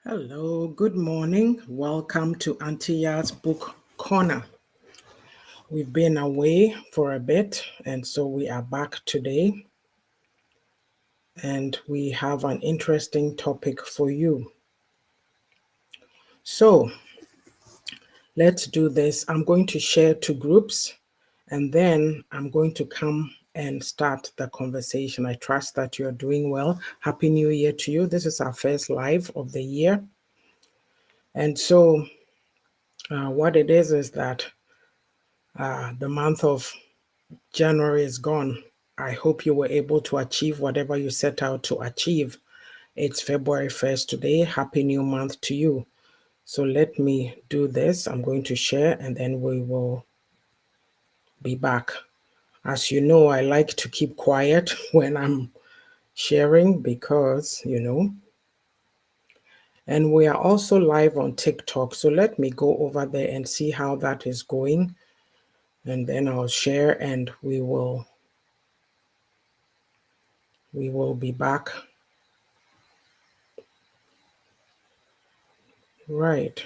Hello, good morning. Welcome to Auntie YAA'S Book Corner. We've been away for a bit, and so we are back today. And we have an interesting topic for you. So let's do this. I'm going to share two groups, and then I'm going to come and start the conversation. I trust that you're doing well. Happy New Year to you. This is our first live of the year. And so what it is that the month of January is gone. I hope you were able to achieve whatever you set out to achieve. It's February 1st today. Happy new month to you. So let me do this. I'm going to share and then we will be back. As you know, I like to keep quiet when I'm sharing because, and we are also live on TikTok. So let me go over there and see how that is going. And then I'll share and we will be back. Right.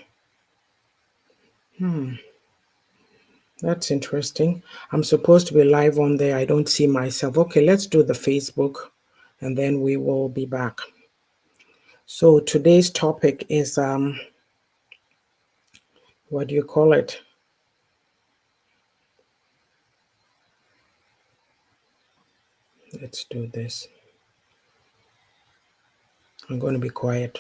That's interesting. I'm supposed to be live on there. I don't see myself. Okay, let's do the Facebook and then we will be back. So today's topic is what do you call it? Let's do this. I'm going to be quiet.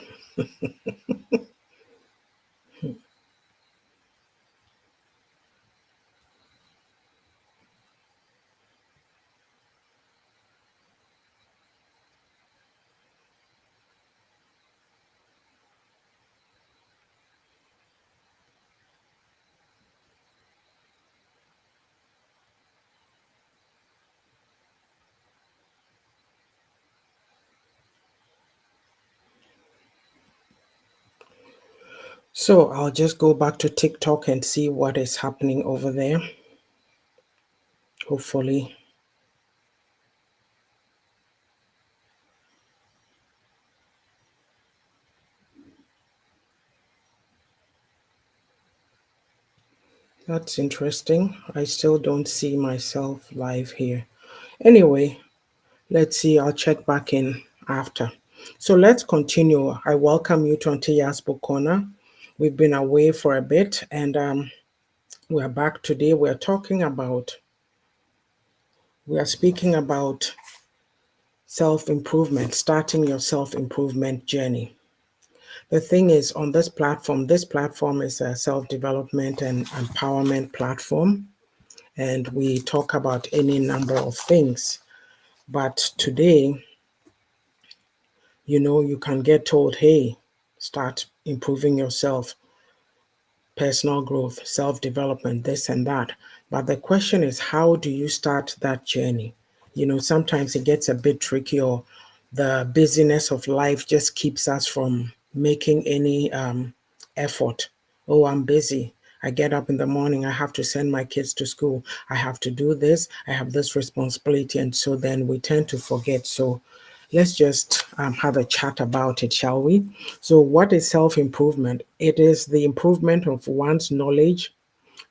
So I'll just go back to TikTok and see what is happening over there. Hopefully. That's interesting. I still don't see myself live here. Anyway, let's see. I'll check back in after. So let's continue. I welcome you to Auntie YAA'S Book Corner. We've been away for a bit and we're back today. We are speaking about self-improvement, starting your self-improvement journey. The thing is, on this platform is a self-development and empowerment platform, and we talk about any number of things. But today, you can get told, hey, start improving yourself, personal growth, self-development, this and that. But the question is, how do you start that journey? Sometimes it gets a bit tricky, or the busyness of life just keeps us from making any effort. Oh, I'm busy. I get up in the morning, I have to send my kids to school. I have to do this. I have this responsibility. And so then we tend to forget. So let's just have a chat about it, shall we? So what is self-improvement? It is the improvement of one's knowledge,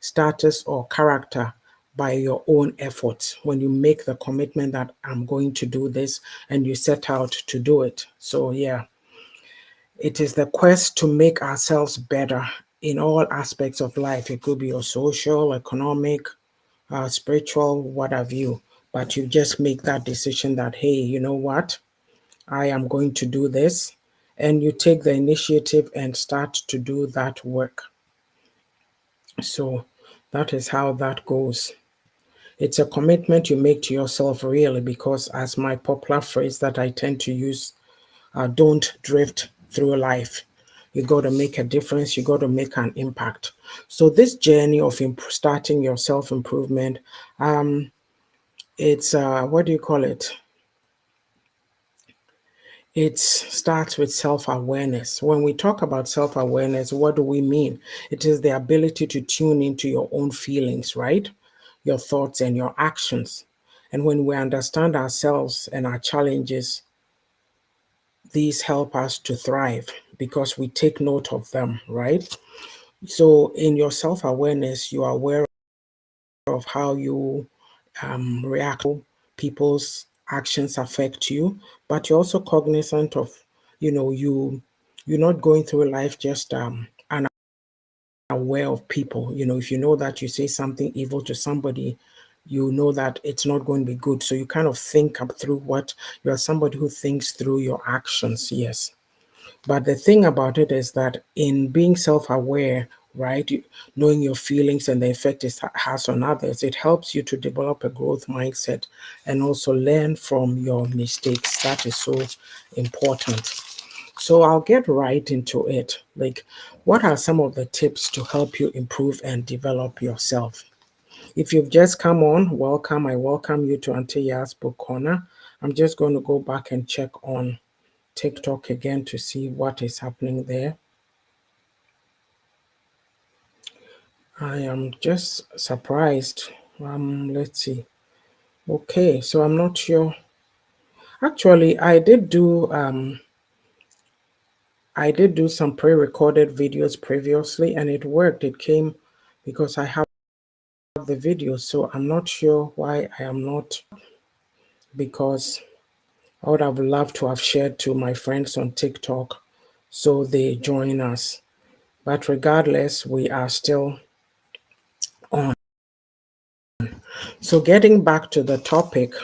status, or character by your own efforts. When you make the commitment that I'm going to do this and you set out to do it. So yeah, it is the quest to make ourselves better in all aspects of life. It could be your social, economic, spiritual, what have you. But you just make that decision that, hey, you know what? I am going to do this. And you take the initiative and start to do that work. So that is how that goes. It's a commitment you make to yourself, really, because as my popular phrase that I tend to use, don't drift through life. You got to make a difference. You got to make an impact. So this journey of starting your self-improvement, it's, what do you call it? It starts with self-awareness. When we talk about self-awareness, what do we mean? It is the ability to tune into your own feelings, right? Your thoughts and your actions. And when we understand ourselves and our challenges, these help us to thrive because we take note of them, right? So in your self-awareness, you are aware of how you react, people's actions affect you, but you're also cognizant of, you're not going through life just unaware of people. If you know that you say something evil to somebody, you know that it's not going to be good. So you kind of think up through what you're somebody who thinks through your actions, yes. But the thing about it is that in being self aware, right, knowing your feelings and the effect it has on others, it helps you to develop a growth mindset and also learn from your mistakes. That is so important. So I'll get right into it. Like, what are some of the tips to help you improve and develop yourself? If you've just come on, welcome. I welcome you to Auntie Ya's Book Corner. I'm just going to go back and check on TikTok again to see what is happening there. I am just surprised. Let's see. Okay, so I'm not sure. Actually, I did do some pre-recorded videos previously and it worked. It came because I have the video, so I'm not sure why I am not, because I would have loved to have shared to my friends on TikTok so they join us. But regardless, we are still on. So getting back to the topic,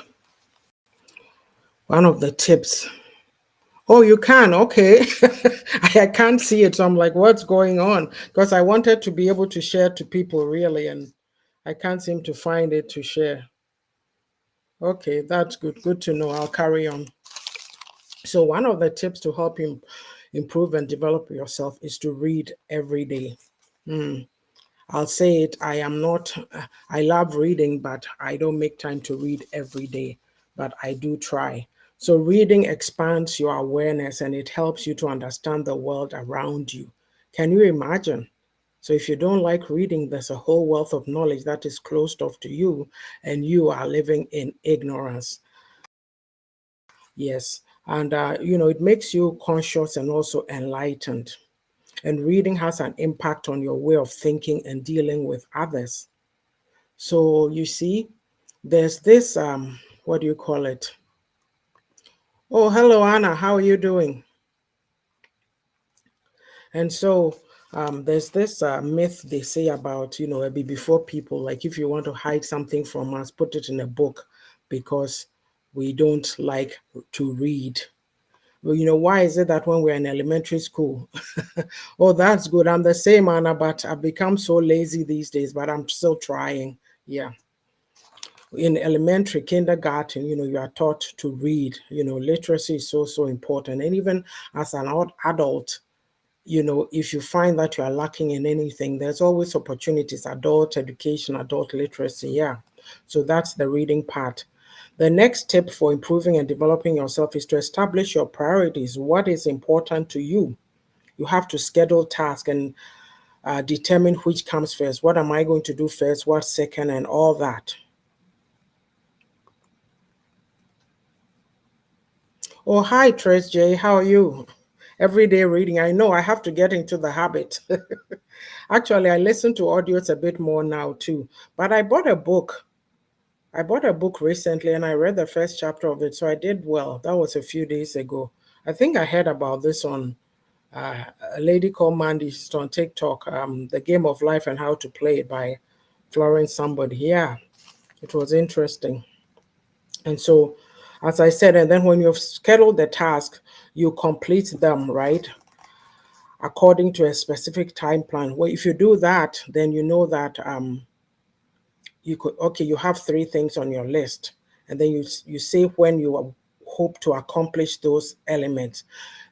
one of the tips. Oh, you can. Okay. I can't see it. So I'm like, what's going on? Because I wanted to be able to share to people really, and I can't seem to find it to share. Okay, that's good. Good to know. I'll carry on. So one of the tips to help you improve and develop yourself is to read every day. Mm. I'll say it, I love reading, but I don't make time to read every day, but I do try. So, reading expands your awareness and it helps you to understand the world around you. Can you imagine? So, if you don't like reading, there's a whole wealth of knowledge that is closed off to you, and you are living in ignorance. Yes. And, it makes you conscious and also enlightened. And reading has an impact on your way of thinking and dealing with others. So you see, there's this what do you call it? Oh, hello Anna, how are you doing? And so there's this myth they say about, be before people, like if you want to hide something from us, put it in a book because we don't like to read. Well, why is it that when we're in elementary school? Oh, that's good. I'm the same, Anna, but I've become so lazy these days, but I'm still trying. Yeah. In elementary kindergarten, you are taught to read. Literacy is so so important, and even as an adult, if you find that you are lacking in anything, there's always opportunities. Adult education, adult literacy, yeah. So that's the reading part. The next tip for improving and developing yourself is to establish your priorities. What is important to you? You have to schedule tasks and determine which comes first. What am I going to do first, what second, and all that. Oh, hi, Trace J. How are you? Everyday reading. I know I have to get into the habit. Actually, I listen to audios a bit more now too. But I bought a book. I bought a book recently and I read the first chapter of it. So I did well. That was a few days ago. I think I heard about this on a lady called Mandy. She's on TikTok. The Game of Life and How to Play It by Florence somebody. Yeah, it was interesting. And so, as I said, and then when you've scheduled the task, you complete them, right? According to a specific time plan. Well, if you do that, then you know that you have three things on your list, and then you say when you hope to accomplish those elements.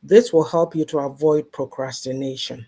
This will help you to avoid procrastination.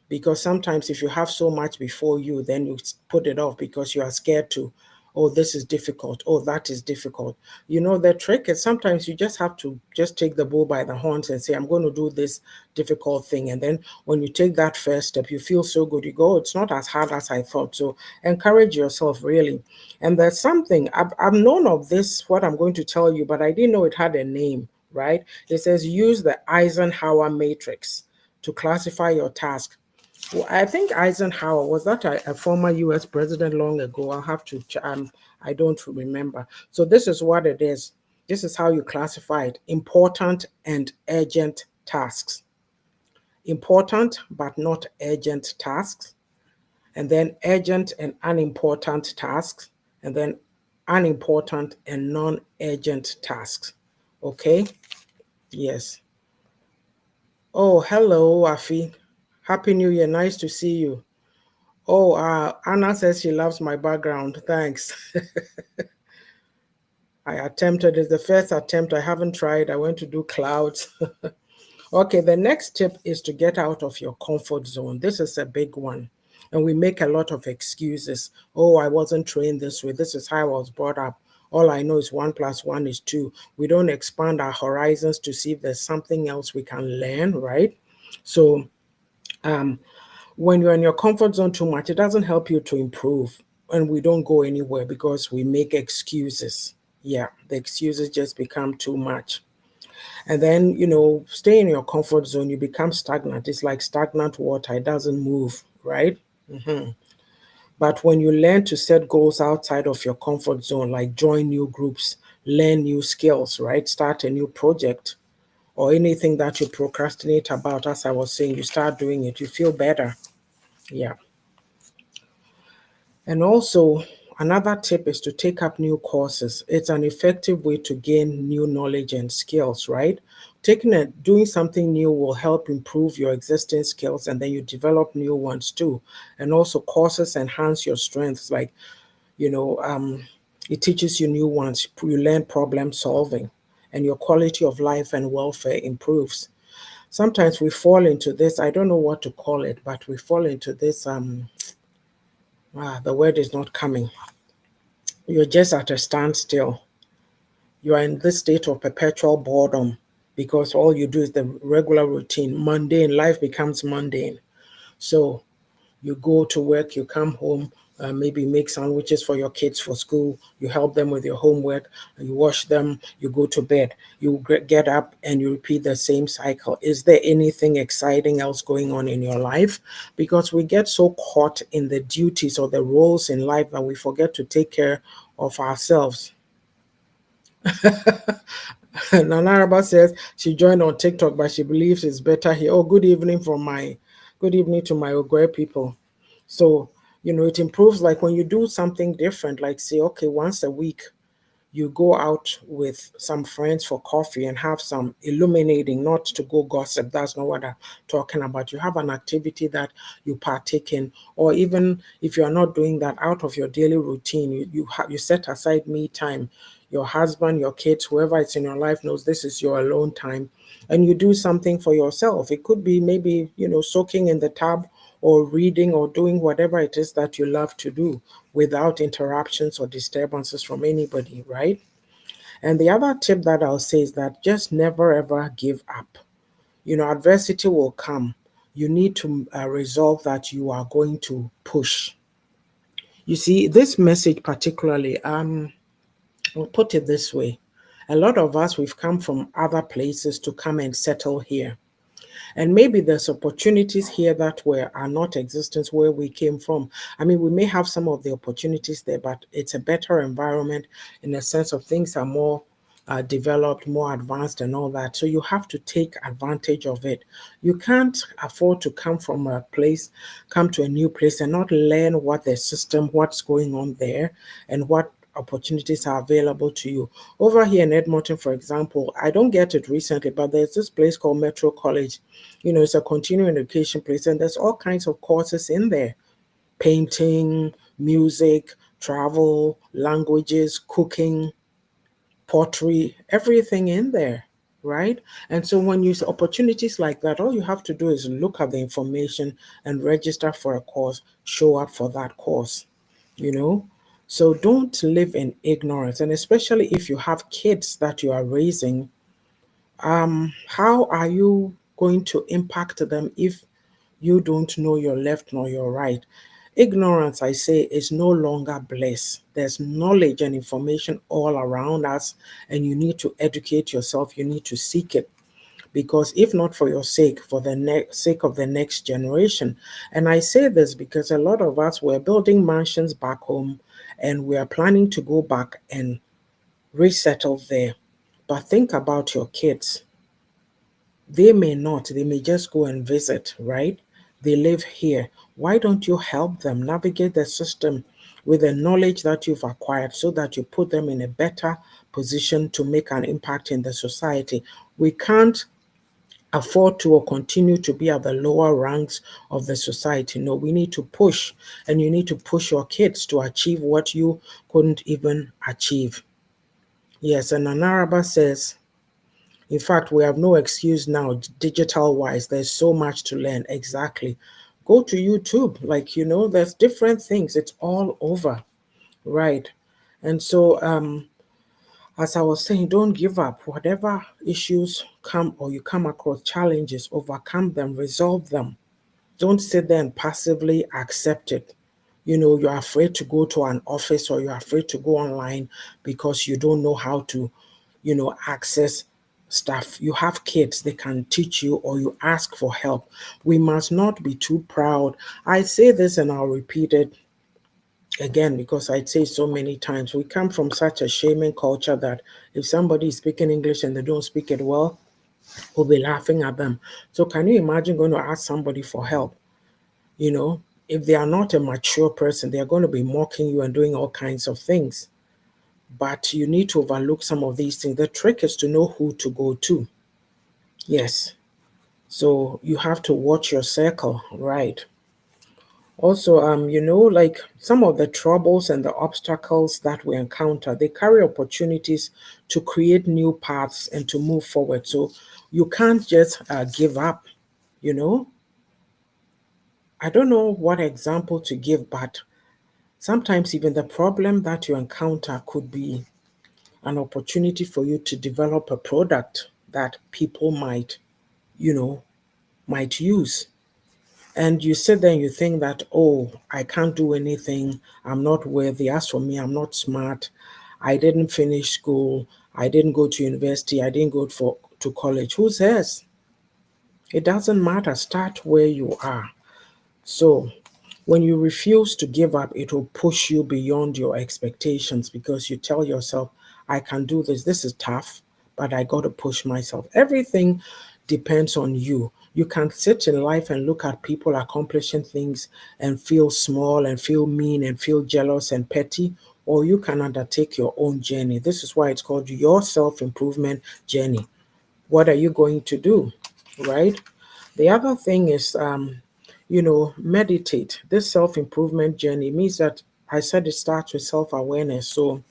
Because sometimes if you have so much before you, then you put it off because you are scared to, oh, this is difficult, oh, that is difficult. The trick is sometimes you just have to just take the bull by the horns and say, I'm going to do this difficult thing. And then when you take that first step, you feel so good. You go, it's not as hard as I thought. So encourage yourself, really. And there's something I've known of this, what I'm going to tell you, but I didn't know it had a name, right? It says use the Eisenhower matrix. to classify your task. Well, I think Eisenhower, was that a former US president long ago? I'll have to, I don't remember. So this is what it is. This is how you classify it: important and urgent tasks. Important but not urgent tasks, and then urgent and unimportant tasks, and then unimportant and non-urgent tasks. Okay? Yes. Oh, hello, Afi. Happy New Year. Nice to see you. Oh, Anna says she loves my background. Thanks. I attempted it. The first attempt. I haven't tried. I went to do clouds. Okay, the next tip is to get out of your comfort zone. This is a big one. And we make a lot of excuses. Oh, I wasn't trained this way. This is how I was brought up. All I know is 1 + 1 is 2. We don't expand our horizons to see if there's something else we can learn, right? So, um, when you're in your comfort zone too much, it doesn't help you to improve. And we don't go anywhere because we make excuses. Yeah, the excuses just become too much. And then, stay in your comfort zone, you become stagnant. It's like stagnant water, it doesn't move, right? Mhm. But when you learn to set goals outside of your comfort zone, like join new groups, learn new skills, right? Start a new project, or anything that you procrastinate about, as I was saying, you start doing it, you feel better. Yeah. And also, another tip is to take up new courses. It's an effective way to gain new knowledge and skills, right? Doing something new will help improve your existing skills, and then you develop new ones too. And also, courses enhance your strengths, like, you know, um, it teaches you new ones. You learn problem solving, and your quality of life and welfare improves. Sometimes we fall into this, I don't know what to call it, but we fall into this, the word is not coming. You're just at a standstill. You are in this state of perpetual boredom because all you do is the regular routine. Mundane, life becomes mundane. So you go to work, you come home, maybe make sandwiches for your kids for school, you help them with your homework, you wash them, you go to bed, you get up and you repeat the same cycle. Is there anything exciting else going on in your life? Because we get so caught in the duties or the roles in life that we forget to take care of ourselves. Nanaraba says she joined on TikTok, but she believes it's better here. Oh, good evening to my Ogre people. So, it improves, like when you do something different, like say, okay, once a week, you go out with some friends for coffee and have some illuminating, not to go gossip. That's not what I'm talking about. You have an activity that you partake in, or even if you're not doing that out of your daily routine, you set aside me time. Your husband, your kids, whoever is in your life knows this is your alone time, and you do something for yourself. It could be maybe, soaking in the tub or reading or doing whatever it is that you love to do without interruptions or disturbances from anybody, right? And the other tip that I'll say is that just never ever give up. Adversity will come. You need to resolve that you are going to push. You see, this message particularly, I'll put it this way. A lot of us, we've come from other places to come and settle here. And maybe there's opportunities here that are not existent where we came from. I mean, we may have some of the opportunities there, but it's a better environment in the sense of things are more developed, more advanced, and all that. So you have to take advantage of it. You can't afford to come to a new place and not learn what's going on there, and what opportunities are available to you. Over here in Edmonton, for example, I don't get it recently, but there's this place called Metro College. It's a continuing education place, and there's all kinds of courses in there: painting, music, travel, languages, cooking, pottery, everything in there, right? And so when you see opportunities like that, all you have to do is look at the information and register for a course, show up for that course, you know? So don't live in ignorance. And especially if you have kids that you are raising, how are you going to impact them if you don't know your left nor your right? Ignorance, I say, is no longer bliss. There's knowledge and information all around us, and you need to educate yourself. You need to seek it. because if not for your sake, for the sake of the next generation. And I say this because a lot of us were building mansions back home and we are planning to go back and resettle there. But think about your kids. They may not, they may just go and visit, right? They live here. Why don't you help them navigate the system with the knowledge that you've acquired so that you put them in a better position to make an impact in the society? We can't afford to or continue to be at the lower ranks of the society. No, we need to push, and you need to push your kids to achieve what you couldn't even achieve. Yes, and Anaraba says, in fact, we have no excuse now, digital wise. There's so much to learn. Exactly. Go to YouTube. Like, there's different things. It's all over. Right. And so, as I was saying, don't give up. Whatever issues come or you come across challenges, overcome them, resolve them. Don't sit there and passively accept it. You're afraid to go to an office or you're afraid to go online because you don't know how to, access stuff. You have kids, they can teach you, or you ask for help. We must not be too proud. I say this and I'll repeat it again because I'd say so many times. We come from such a shaming culture that if somebody is speaking English and they don't speak it well, we'll be laughing at them. So can you imagine going to ask somebody for help? If they are not a mature person, they are going to be mocking you and doing all kinds of things. But you need to overlook some of these things. The trick is to know who to go to. Yes. So you have to watch your circle, right? Also, like some of the troubles and the obstacles that we encounter, they carry opportunities to create new paths and to move forward. So you can't just give up, you know. I don't know what example to give, but sometimes even the problem that you encounter could be an opportunity for you to develop a product that people you know, might use. And you sit there and you think that, oh, I can't do anything. I'm not worthy. As for me, I'm not smart. I didn't finish school. I didn't go to university. I didn't go to college. Who says? It doesn't matter. Start where you are. So when you refuse to give up, it will push you beyond your expectations because you tell yourself, I can do this. This is tough, but I got to push myself. Everything depends on you. You can sit in life and look at people accomplishing things and feel small and feel mean and feel jealous and petty, or you can undertake your own journey. This is why it's called your self improvement journey. What are you going to do? Right? The other thing is, meditate. This self improvement journey means that I said it starts with self awareness. So,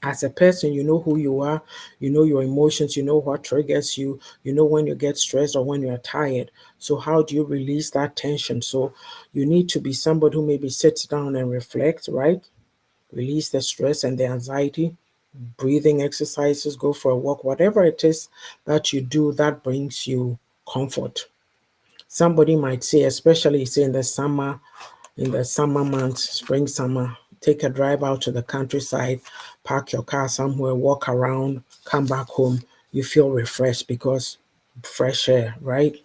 as a person, you know who you are, you know your emotions, you know what triggers you, you know when you get stressed or when you're tired. So, how do you release that tension? So, you need to be somebody who maybe sits down and reflects, right? Release the stress and the anxiety, breathing exercises, go for a walk, whatever it is that you do that brings you comfort. Somebody might say, especially say in the summer months, spring, summer, take a drive out to the countryside, park your car somewhere, walk around, come back home. You feel refreshed because fresh air, right?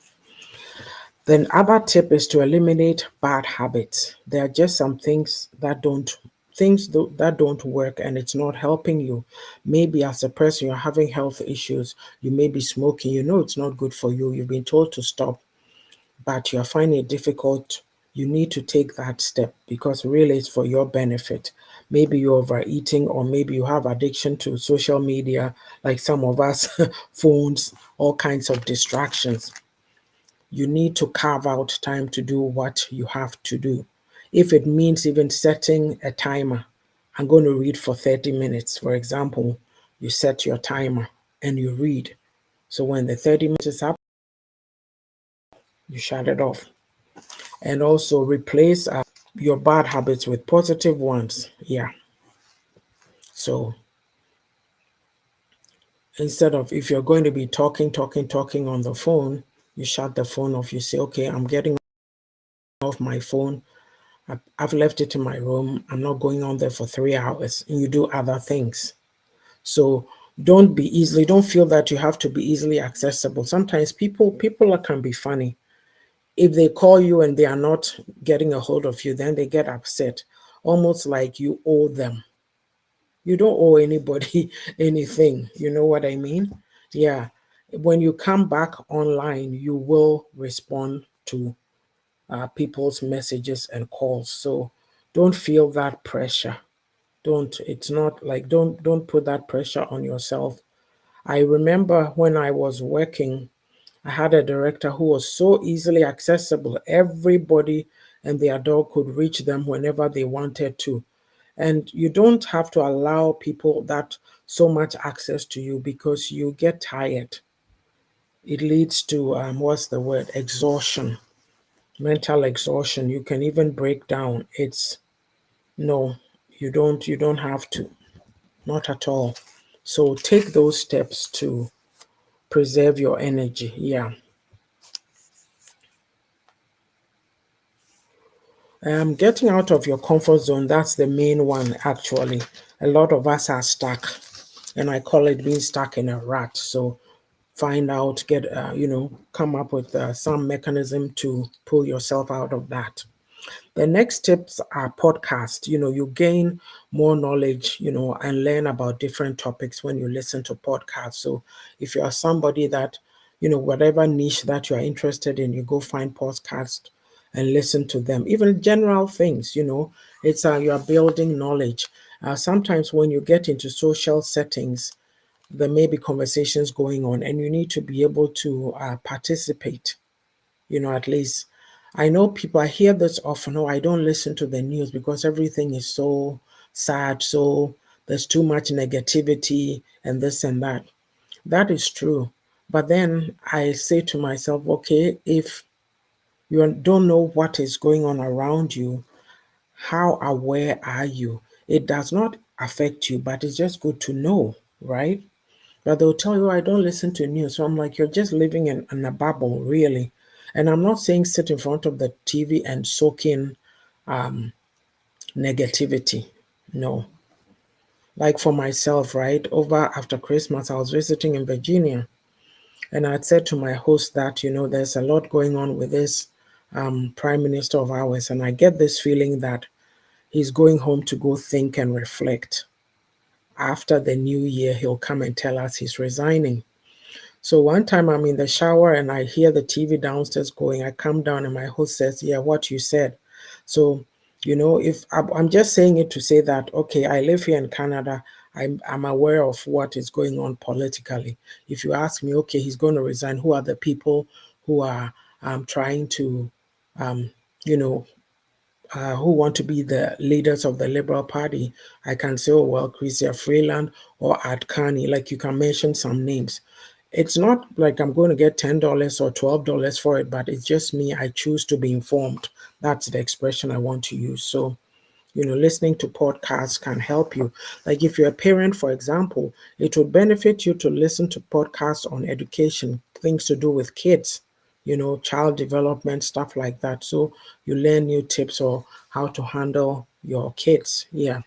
Then other tip is to eliminate bad habits. There are just some things that don't work and it's not helping you. Maybe as a person you're having health issues, you may be smoking, you know it's not good for you. You've been told to stop, but you're finding it difficult. You need to take that step because really it's for your benefit. Maybe you're overeating, or maybe you have addiction to social media, like some of us, phones, all kinds of distractions. You need to carve out time to do what you have to do. If it means even setting a timer, I'm going to read for 30 minutes. For example, you set your timer and you read. So when the 30 minutes is up, you shut it off. And also replace your bad habits with positive ones. Yeah. So instead of, if you're going to be talking on the phone, you shut the phone off. You say, okay, I'm getting off my phone. I've left it in my room. I'm not going on there for 3 hours. And you do other things. So don't feel that you have to be easily accessible. Sometimes people can be funny. If they call you and they are not getting a hold of you, then they get upset, almost like you owe them. You don't owe anybody anything. You know what I mean? Yeah. When you come back online, you will respond to people's messages and calls. So don't feel that pressure. Don't, it's not like, don't put that pressure on yourself. I remember when I was working, I had a director who was so easily accessible. Everybody and their dog could reach them whenever they wanted to. And you don't have to allow people that so much access to you because you get tired. It leads to what's the word? Exhaustion, mental exhaustion. You can even break down. It's no, you don't have to. Not at all. So take those steps to preserve your energy. Yeah. Getting out of your comfort zone, that's the main one, actually. A lot of us are stuck, and I call it being stuck in a rut. So find out, come up with some mechanism to pull yourself out of that. The next tips are podcast. You gain more knowledge, and learn about different topics when you listen to podcasts. So if you are somebody that, whatever niche that you are interested in, you go find podcasts and listen to them. Even general things, it's you are building knowledge. Sometimes when you get into social settings, there may be conversations going on, and you need to be able to participate, at least. I know people, I hear this often, oh, I don't listen to the news because everything is so sad, so there's too much negativity and this and that. That is true. But then I say to myself, okay, if you don't know what is going on around you, how aware are you? It does not affect you, but it's just good to know, right? But they'll tell you, I don't listen to news. So I'm like, you're just living in a bubble, really. And I'm not saying sit in front of the TV and soak in negativity. No. Like for myself, right? Over after Christmas, I was visiting in Virginia. And I said to my host that, there's a lot going on with this prime minister of ours. And I get this feeling that he's going home to go think and reflect. After the new year, he'll come and tell us he's resigning. So one time I'm in the shower and I hear the TV downstairs going. I come down and my host says, yeah, what you said. So, if I'm just saying it to say that, okay, I live here in Canada. I'm aware of what is going on politically. If you ask me, okay, he's going to resign, who are the people who are trying to, um, you know, who want to be the leaders of the Liberal Party, I can say, oh, well, Chrystia Freeland or Art Carney, like you can mention some names. It's not like I'm going to get $10 or $12 for it, but it's just me. I choose to be informed. That's the expression I want to use. So, listening to podcasts can help you. Like if you're a parent, for example, it would benefit you to listen to podcasts on education, things to do with kids, child development, stuff like that. So you learn new tips or how to handle your kids. Yeah.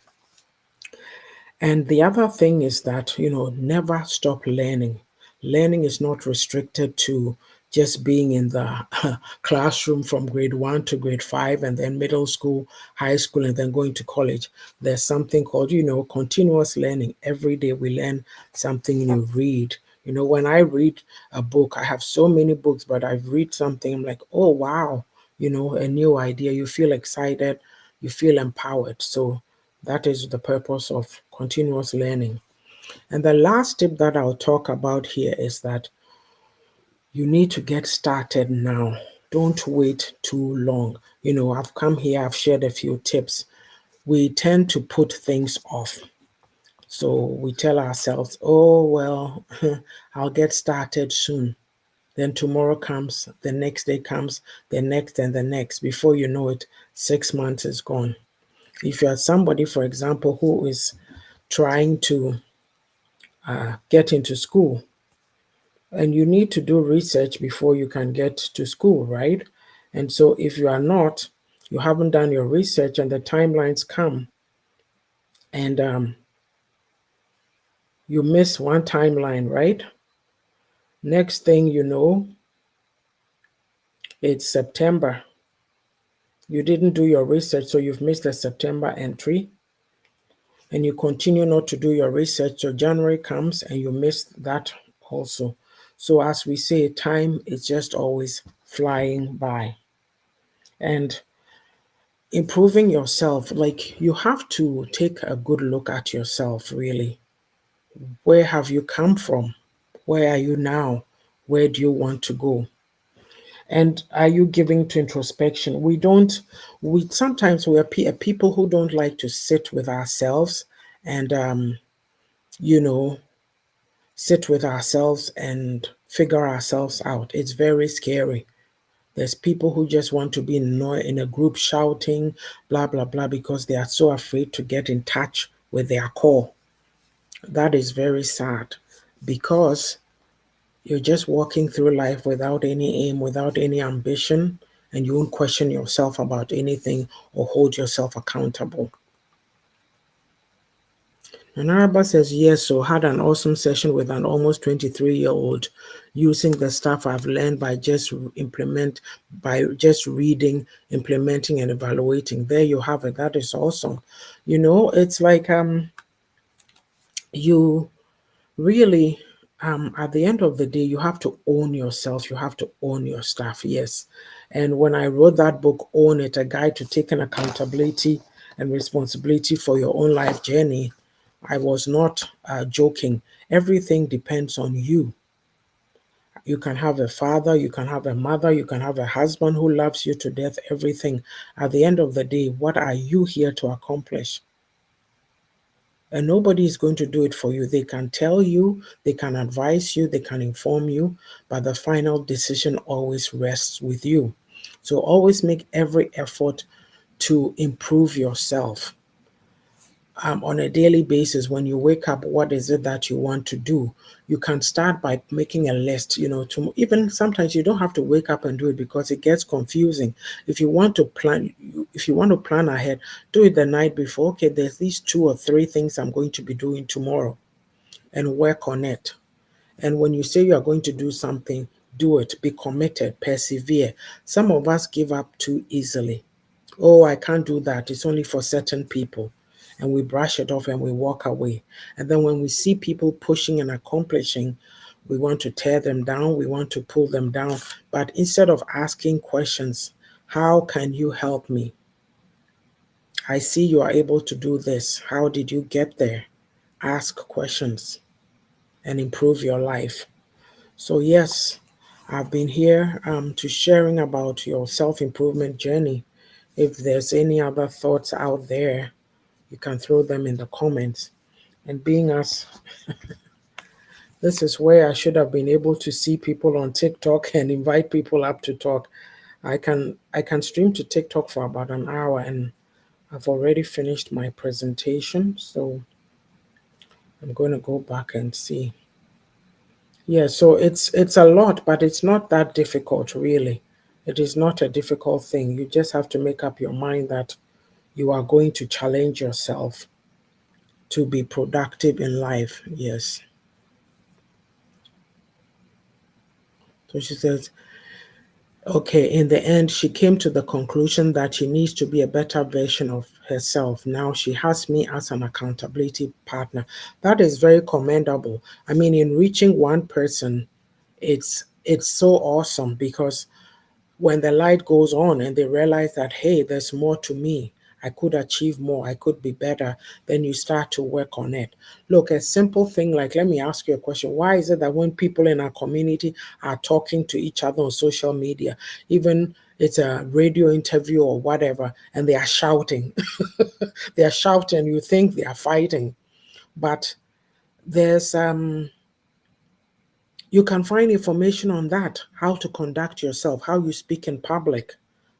And the other thing is that, never stop learning. Learning is not restricted to just being in the classroom from grade 1 to grade 5 and then middle school, high school, and then going to college. There's something called, continuous learning. Every day we learn something new. Read. When I read a book, I have so many books, but I've read something, I'm like, oh, wow, a new idea. You feel excited, you feel empowered. So that is the purpose of continuous learning. And the last tip that I'll talk about here is that you need to get started now. Don't wait too long. I've come here, I've shared a few tips. We tend to put things off. So we tell ourselves, oh, well, I'll get started soon. Then tomorrow comes, the next day comes, the next and the next. Before you know it, 6 months is gone. If you are somebody, for example, who is trying to get into school, and you need to do research before you can get to school, right? And so if you are not, you haven't done your research and the timelines come and You miss one timeline, right? Next thing you know, it's September. You didn't do your research, so you've missed the September entry. And you continue not to do your research, so January comes and you miss that also. So as we say, time is just always flying by. And improving yourself, like you have to take a good look at yourself, really. Where have you come from? Where are you now? Where do you want to go? And are you giving to introspection? We sometimes we are people who don't like to sit with ourselves and, you know, sit with ourselves and figure ourselves out. It's very scary. There's people who just want to be in a group shouting, blah, blah, blah, because they are so afraid to get in touch with their core. That is very sad because you're just walking through life without any aim, without any ambition, and you won't question yourself about anything or hold yourself accountable. And Araba says, yes, so had an awesome session with an almost 23-year-old using the stuff I've learned by just reading, implementing, and evaluating. There you have it. That is awesome. It's like you really at the end of the day, you have to own yourself. You have to own your stuff. Yes. And when I wrote that book, Own It, a guide to taking accountability and responsibility for your own life journey, I was not joking. Everything depends on you. You can have a father, you can have a mother, you can have a husband who loves you to death, everything. At the end of the day, what are you here to accomplish? And nobody is going to do it for you. They can tell you, they can advise you, they can inform you, but the final decision always rests with you. So always make every effort to improve yourself. On a daily basis, when you wake up, what is it that you want to do? You can start by making a list, to even sometimes you don't have to wake up and do it because it gets confusing. If you want to plan ahead, do it the night before. Okay, there's these 2 or 3 things I'm going to be doing tomorrow, and work on it. And when you say you are going to do something, do it, be committed, persevere. Some of us give up too easily. Oh, I can't do that. It's only for certain people. And we brush it off and we walk away. And then when we see people pushing and accomplishing, we want to tear them down. We want to pull them down. But instead of asking questions, how can you help me? I see you are able to do this. How did you get there? Ask questions and improve your life. So, yes, I've been here to sharing about your self-improvement journey. If there's any other thoughts out there, you can throw them in the comments. And being as this is where I should have been able to see people on TikTok and invite people up to talk. I can stream to TikTok for about an hour and I've already finished my presentation, so I'm going to go back and see. Yeah, so it's a lot, but it's not that difficult really. It is not a difficult thing. You just have to make up your mind that you are going to challenge yourself to be productive in life. Yes. So she says, okay, in the end, she came to the conclusion that she needs to be a better version of herself. Now she has me as an accountability partner. That is very commendable. I mean, in reaching one person, it's so awesome because when the light goes on and they realize that, hey, there's more to me, I could achieve more, I could be better, then you start to work on it. Look, a simple thing like, let me ask you a question. Why is it that when people in our community are talking to each other on social media, even it's a radio interview or whatever, and they are shouting, they are shouting, you think they are fighting, but there's you can find information on that, how to conduct yourself, how you speak in public,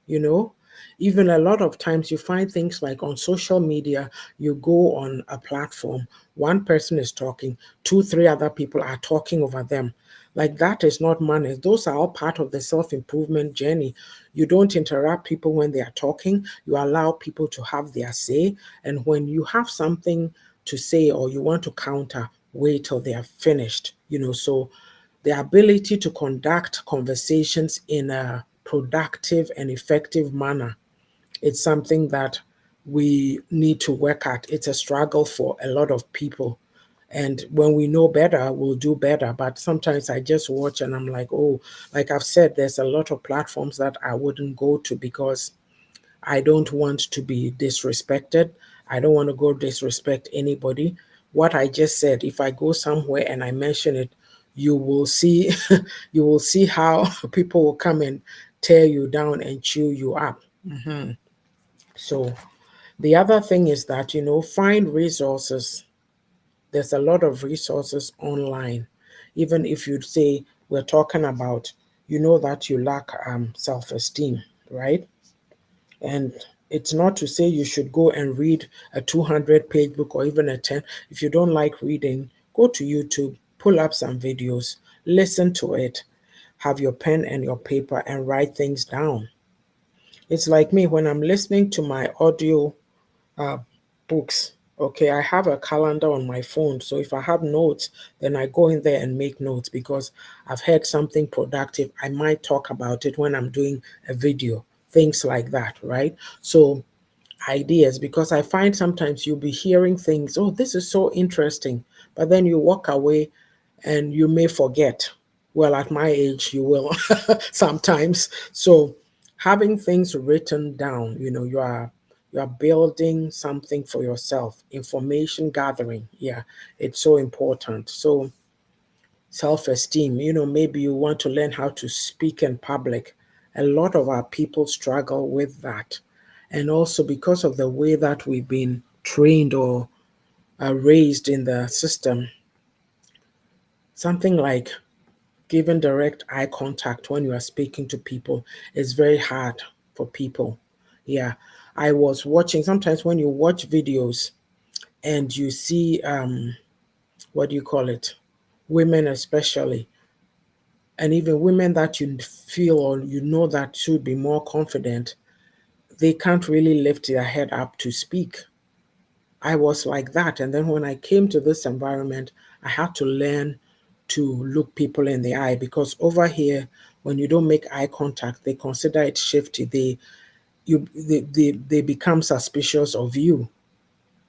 you know. Even a lot of times you find things like on social media, you go on a platform, one person is talking, 2, 3 other people are talking over them. Like that is not manners. Those are all part of the self-improvement journey. You don't interrupt people when they are talking. You allow people to have their say. And when you have something to say or you want to counter, wait till they are finished. So the ability to conduct conversations in a productive and effective manner, it's something that we need to work at. It's a struggle for a lot of people. And when we know better, we'll do better. But sometimes I just watch and I'm like, oh, like I've said, there's a lot of platforms that I wouldn't go to because I don't want to be disrespected. I don't want to go disrespect anybody. What I just said, if I go somewhere and I mention it, you will see you will see how people will come and tear you down and chew you up. So the other thing is that, find resources. There's a lot of resources online. Even if you say we're talking about, that you lack self-esteem, right? And it's not to say you should go and read a 200-page book or even a 10. If you don't like reading, go to YouTube, pull up some videos, listen to it, have your pen and your paper and write things down. It's like me when I'm listening to my audio uh, books. Okay, I have a calendar on my phone. So if I have notes, then I go in there and make notes because I've heard something productive. I might talk about it when I'm doing a video, things like that, right? So ideas, because I find sometimes you'll be hearing things, oh, this is so interesting, but then you walk away and you may forget. Well, at my age, you will sometimes. So having things written down, you are building something for yourself. Information gathering, yeah, it's so important. So self-esteem, maybe you want to learn how to speak in public. A lot of our people struggle with that. And also because of the way that we've been trained or raised in the system, something like giving direct eye contact when you are speaking to people is very hard for people. Yeah. I was watching, sometimes when you watch videos and you see, what do you call it? Women especially, and even women that you feel or that should be more confident, they can't really lift their head up to speak. I was like that. And then when I came to this environment, I had to learn to look people in the eye because over here, when you don't make eye contact, they consider it shifty. They become suspicious of you.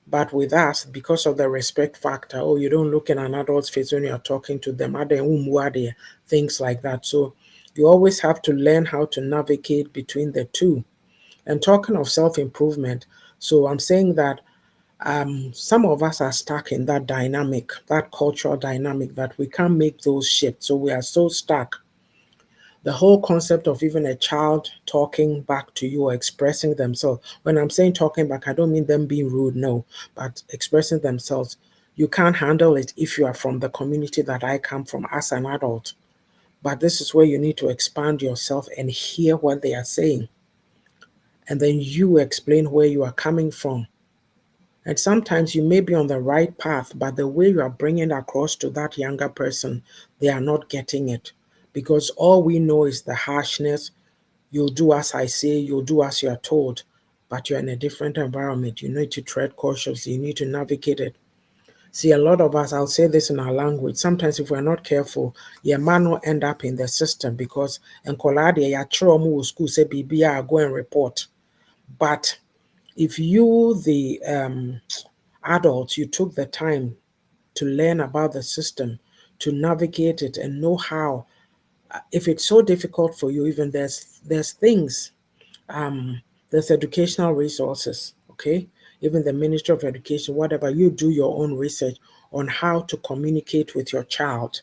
But with us, because of the respect factor, oh, you don't look in an adult's face when you're talking to them, things like that. So you always have to learn how to navigate between the two. And talking of self-improvement, so I'm saying that some of us are stuck in that dynamic, that cultural dynamic, that we can't make those shifts. So we are so stuck. The whole concept of even a child talking back to you or expressing themselves. When I'm saying talking back, I don't mean them being rude, no, but expressing themselves. You can't handle it if you are from the community that I come from as an adult. But this is where you need to expand yourself and hear what they are saying. And then you explain where you are coming from. And sometimes you may be on the right path, but the way you are bringing it across to that younger person, they are not getting it. Because all we know is the harshness. You'll do as I say, you'll do as you're told, but you're in a different environment. You need to tread cautiously, you need to navigate it. See, a lot of us, I'll say this in our language, sometimes if we're not careful, your man will end up in the system because in Kolade, ya school say, go and report. But if you, the adult, you took the time to learn about the system, to navigate it and know how, if it's so difficult for you, even there's things, there's educational resources, okay? Even the Ministry of Education, whatever, you do your own research on how to communicate with your child.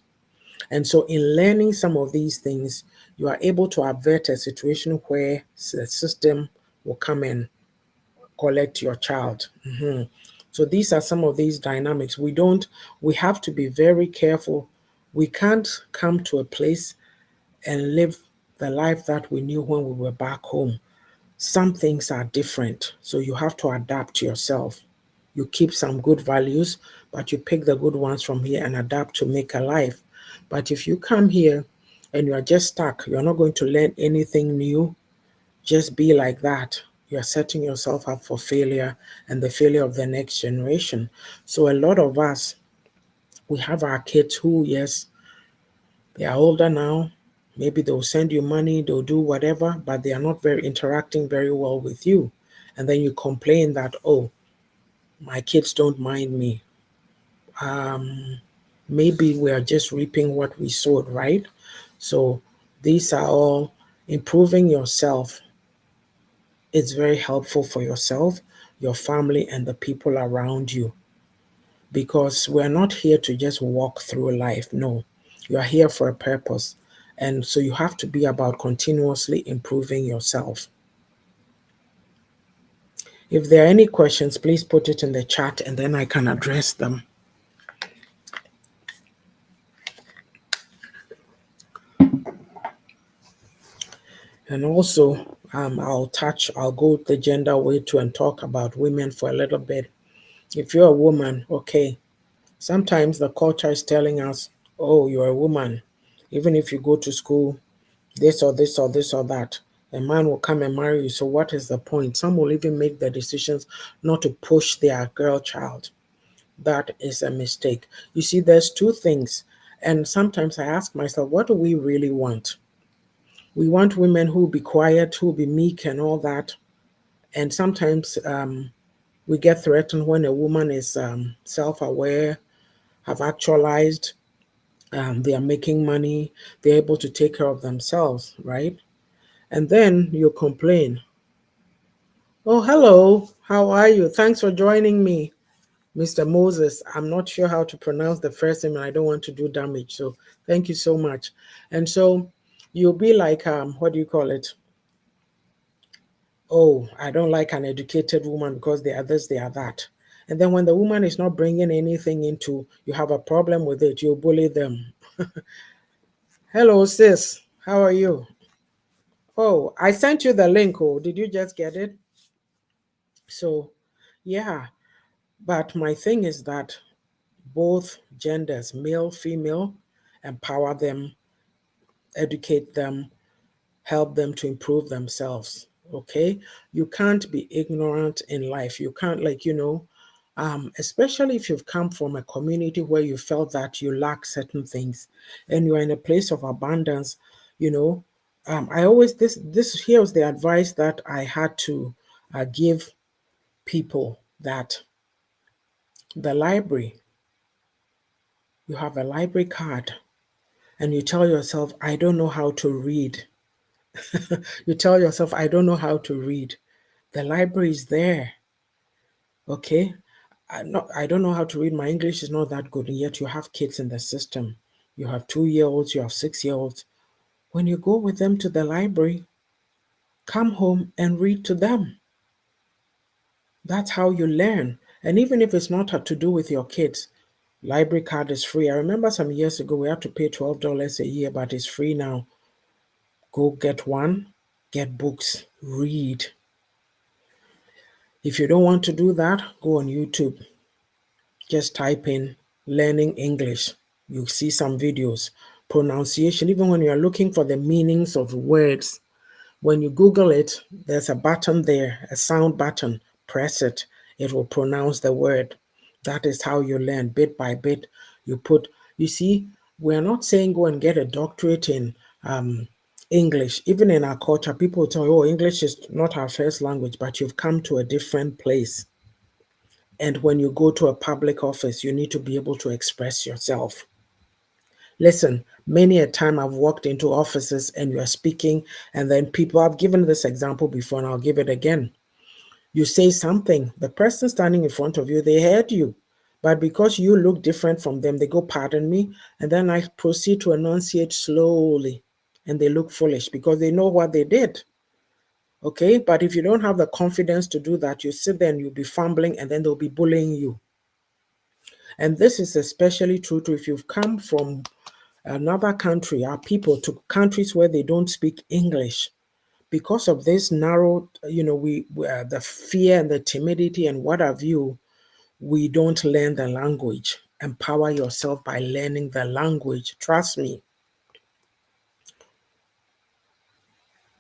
And so in learning some of these things, you are able to avert a situation where the system will come and collect your child. So these are some of these dynamics. We have to be very careful. We can't come to a place and live the life that we knew when we were back home. Some things are different, so you have to adapt yourself. You keep some good values, but you pick the good ones from here and adapt to make a life. But if you come here and you are just stuck, you're not going to learn anything new, just be like that. You're setting yourself up for failure and the failure of the next generation. So a lot of us, We have our kids who, yes, they are older now. Maybe they'll send you money, they'll do whatever, but they are not very interacting very well with you. And then you complain that, oh, my kids don't mind me. Maybe we are just reaping what we sowed, right? So these are all improving yourself. It's very helpful for yourself, your family, and the people around you, because we're not here to just walk through life. No, you are here for a purpose. And so you have to be about continuously improving yourself. If there are any questions, please put it in the chat and then I can address them. And also, I'll go the gender way too and talk about women for a little bit. If you're a woman, okay, sometimes the culture is telling us, oh, you're a woman. Even if you go to school, this or this or this or that, a man will come and marry you. So what is the point? Some will even make the decisions not to push their girl child. That is a mistake. You see, there's two things. And sometimes I ask myself, what do we really want? We want women who will be quiet, who will be meek and all that. And sometimes we get threatened when a woman is self-aware, have actualized, they are making money, they're able to take care of themselves, right? And then you complain. Oh, hello, how are you? Thanks for joining me, Mr. Moses. I'm not sure how to pronounce the first name and I don't want to do damage. So thank you so much. And so you'll be like, what do you call it? Oh, I don't like an educated woman because they are this, they are that. And then when the woman is not bringing anything into, you have a problem with it, you bully them. Hello, sis. How are you? Oh, I sent you the link. Oh, did you just get it? So, yeah. But my thing is that both genders, male, female, empower them, educate them, help them to improve themselves. Okay? You can't be ignorant in life. You can't, like, especially if you've come from a community where you felt that you lack certain things and you are in a place of abundance, you know. I always, this here was the advice that I had to give people, that the library, you have a library card and you tell yourself, I don't know how to read. You tell yourself, I don't know how to read. The library is there. Okay. I don't know how to read. My English is not that good. And yet you have kids in the system. You have 2-year-olds, you have 6-year-olds. When you go with them to the library, come home and read to them. That's how you learn. And even if it's not to do with your kids, library card is free. I remember some years ago we had to pay $12 a year, but it's free now. Go get one, get books, read. If you don't want to do that, go on YouTube. Just type in learning English. You see some videos. Pronunciation, even when you're looking for the meanings of words, when you Google it, there's a button there, a sound button. Press it, it will pronounce the word. That is how you learn bit by bit. You see, we're not saying go and get a doctorate in English. Even in our culture, people tell you, oh, English is not our first language, but you've come to a different place. And when you go to a public office, you need to be able to express yourself. Listen, many a time I've walked into offices and you're speaking, and then people, I've given this example before and I'll give it again. You say something, the person standing in front of you, they heard you. But because you look different from them, they go, pardon me. And then I proceed to enunciate slowly. And they look foolish because they know what they did. Okay, but if you don't have the confidence to do that, you sit there and you'll be fumbling and then they'll be bullying you. And this is especially true too if you've come from another country, our people, to countries where they don't speak English. Because of this narrow, the fear and the timidity and what have you, we don't learn the language. Empower yourself by learning the language. Trust me.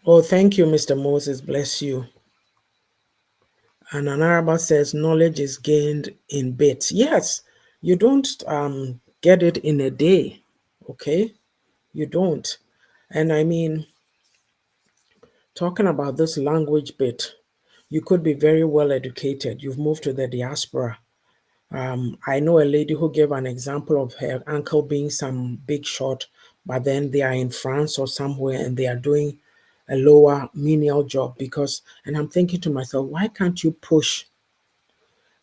Oh, thank you, Mr. Moses. Bless you. And an Araba says knowledge is gained in bits. Yes, you don't get it in a day. Okay? You don't. And I mean, talking about this language bit, you could be very well educated. You've moved to the diaspora. I know a lady who gave an example of her uncle being some big shot, but then they are in France or somewhere and they are doing a lower menial job because, and I'm thinking to myself, why can't you push?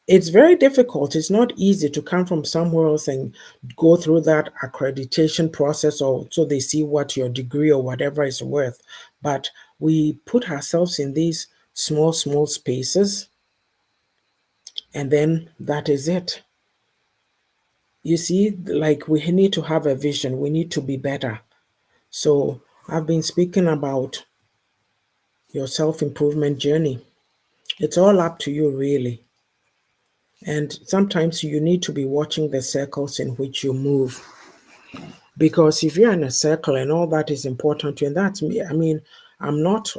It's very difficult. It's not easy to come from somewhere else and go through that accreditation process or so they see what your degree or whatever is worth. But we put ourselves in these small, small spaces, and then that is it. You see, like we need to have a vision, we need to be better. So I've been speaking about your self improvement journey. It's all up to you, really. And sometimes you need to be watching the circles in which you move. Because if you're in a circle and all that is important to you, and that's me, I mean, I'm not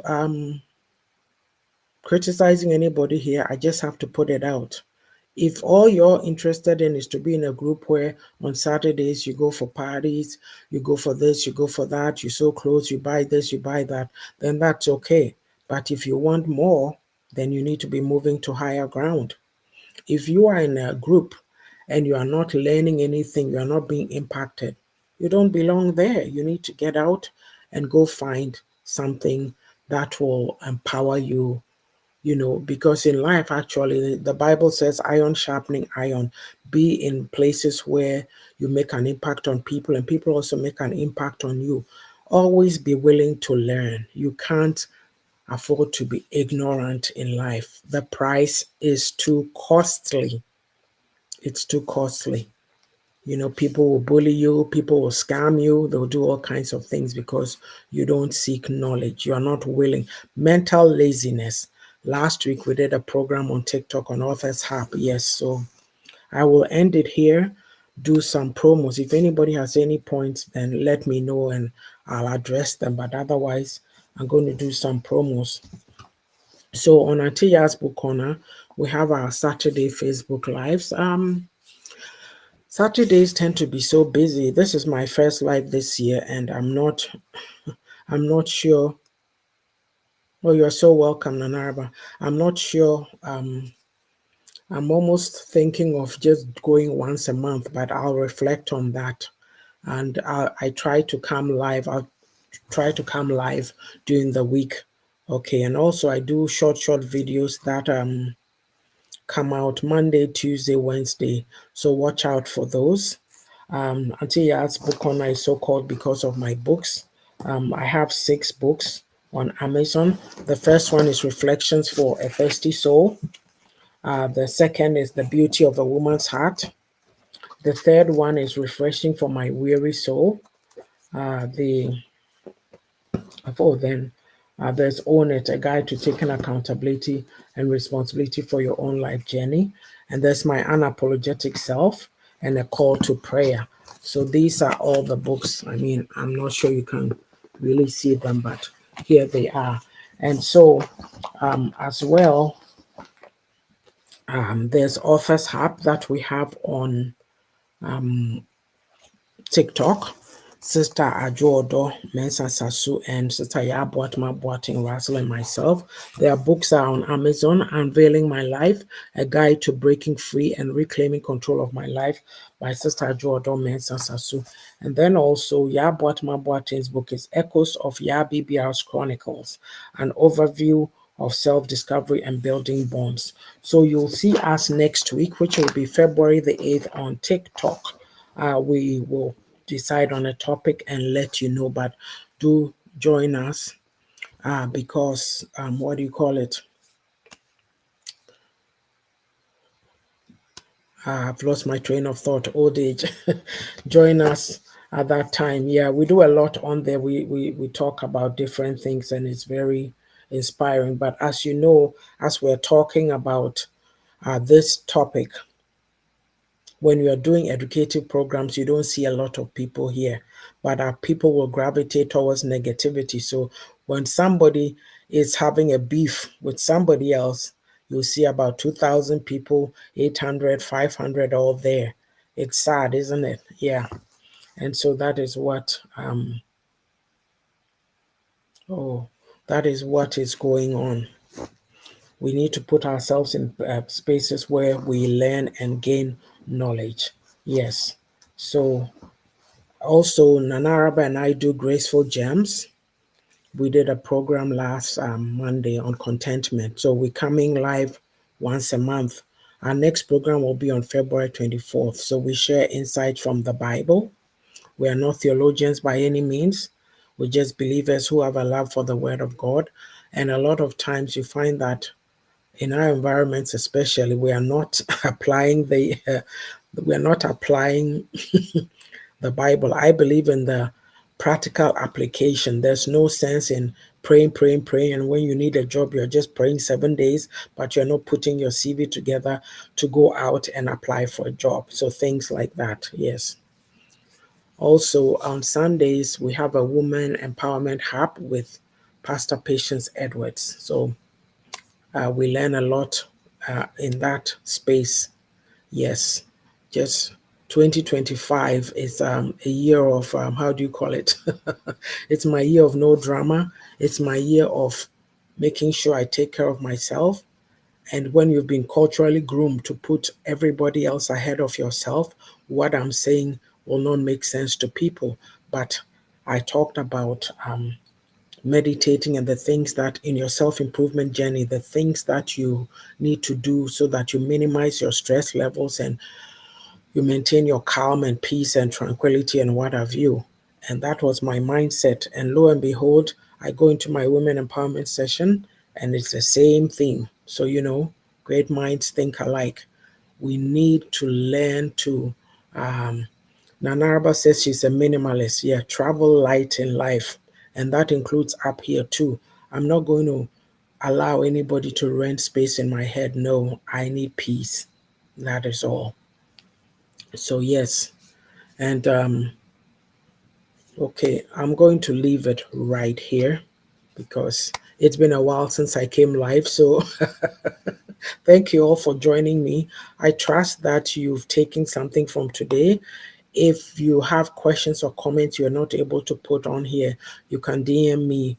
criticizing anybody here, I just have to put it out. If all you're interested in is to be in a group where on Saturdays you go for parties, you go for this, you go for that, you sew clothes, you buy this, you buy that, then that's okay. But if you want more, then you need to be moving to higher ground. If you are in a group and you are not learning anything, you are not being impacted, you don't belong there. You need to get out and go find something that will empower you, because in life, actually, the Bible says iron sharpening iron. Be in places where you make an impact on people and people also make an impact on you. Always be willing to learn. You can't afford to be ignorant in life. The price is too costly. It's too costly. People will bully you, people will scam you, they'll do all kinds of things because you don't seek knowledge. You are not willing. Mental laziness. Last week we did a program on TikTok on Authors Hub. Yes, so I will end it here, do some promos. If anybody has any points, then let me know and I'll address them. But otherwise, I'm going to do some promos. So on our YAA'S Book Corner, we have our Saturday Facebook Lives. Saturdays tend to be so busy. This is my first live this year, and I'm not sure. Oh, you're so welcome, Nanarba. I'm not sure. I'm almost thinking of just going once a month, but I'll reflect on that. And I try to come live. I'll try to come live during the week. Okay, and also I do short videos that come out Monday, Tuesday, Wednesday. So watch out for those. Auntie Yad's book corner is so called because of my books. I have 6 books on Amazon. The first one is Reflections for a Thirsty Soul. The second is The Beauty of a Woman's Heart. The third one is Refreshing for My Weary Soul. The then there's Own It, a guide to taking accountability and responsibility for your own life journey. And there's My Unapologetic Self and A Call to Prayer. So these are all the books. I mean, I'm not sure you can really see them, but here they are. And so, as well, there's Authors Hub that we have on TikTok. Sister Ajodo, Mensa Sasu, and Sister Yabuatma Boating Russell and myself. Their books are on Amazon. Unveiling My Life, A Guide to Breaking Free and Reclaiming Control of My Life by Sister Ajodo, Mensa Sasu. And then also Yabuatma Boating's book is Echoes of YAA'S Chronicles, an overview of self-discovery and building bonds. So you'll see us next week, which will be February the 8th on TikTok. We will decide on a topic and let you know, but do join us because what do you call it? I've lost my train of thought. Old age. Join us at that time. Yeah, we do a lot on there. We talk about different things and it's very inspiring. But as you know, as we're talking about this topic, when you are doing educative programs, you don't see a lot of people here, but our people will gravitate towards negativity. So when somebody is having a beef with somebody else, you'll see about 2,000 people, 800, 500 all there. It's sad, isn't it? Yeah. And so that is what oh, that is what is going on. We need to put ourselves in spaces where we learn and gain knowledge. Yes. So also, Nanaraba and I do Graceful Gems. We did a program last Monday on contentment. So we're coming live once a month. Our next program will be on February 24th. So we share insights from the Bible. We are not theologians by any means. We're just believers who have a love for the Word of God. And a lot of times you find that in our environments, especially, we are not applying we are not applying the Bible. I believe in the practical application. There's no sense in praying, praying, praying, and when you need a job, you're just praying 7 days, but you're not putting your CV together to go out and apply for a job. So things like that, yes. Also, on Sundays, we have a woman empowerment hub with Pastor Patience Edwards. So we learn a lot in that space. Yes, just 2025 is a year of, how do you call it? It's my year of no drama. It's my year of making sure I take care of myself. And when you've been culturally groomed to put everybody else ahead of yourself, what I'm saying will not make sense to people. But I talked about meditating and the things that in your self improvement journey, the things that you need to do so that you minimize your stress levels and you maintain your calm and peace and tranquility and what have you. And that was my mindset. And lo and behold, I go into my women empowerment session and it's the same thing. So, great minds think alike. We need to learn to. Nanaraba says she's a minimalist. Yeah, travel light in life. And that includes up here too. I'm not going to allow anybody to rent space in my head. No, I need peace. That is all. So, yes. And okay, I'm going to leave it right here because it's been a while since I came live. So thank you all for joining me. I trust that you've taken something from today. If you have questions or comments you're not able to put on here, you can DM me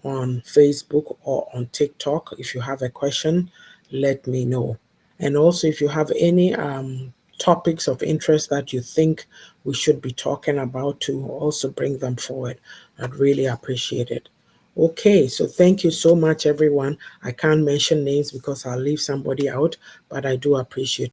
on Facebook or on TikTok. If you have a question, let me know. And also, if you have any topics of interest that you think we should be talking about, to also bring them forward. I'd really appreciate it. Okay, so thank you so much, everyone. I can't mention names because I'll leave somebody out, but I do appreciate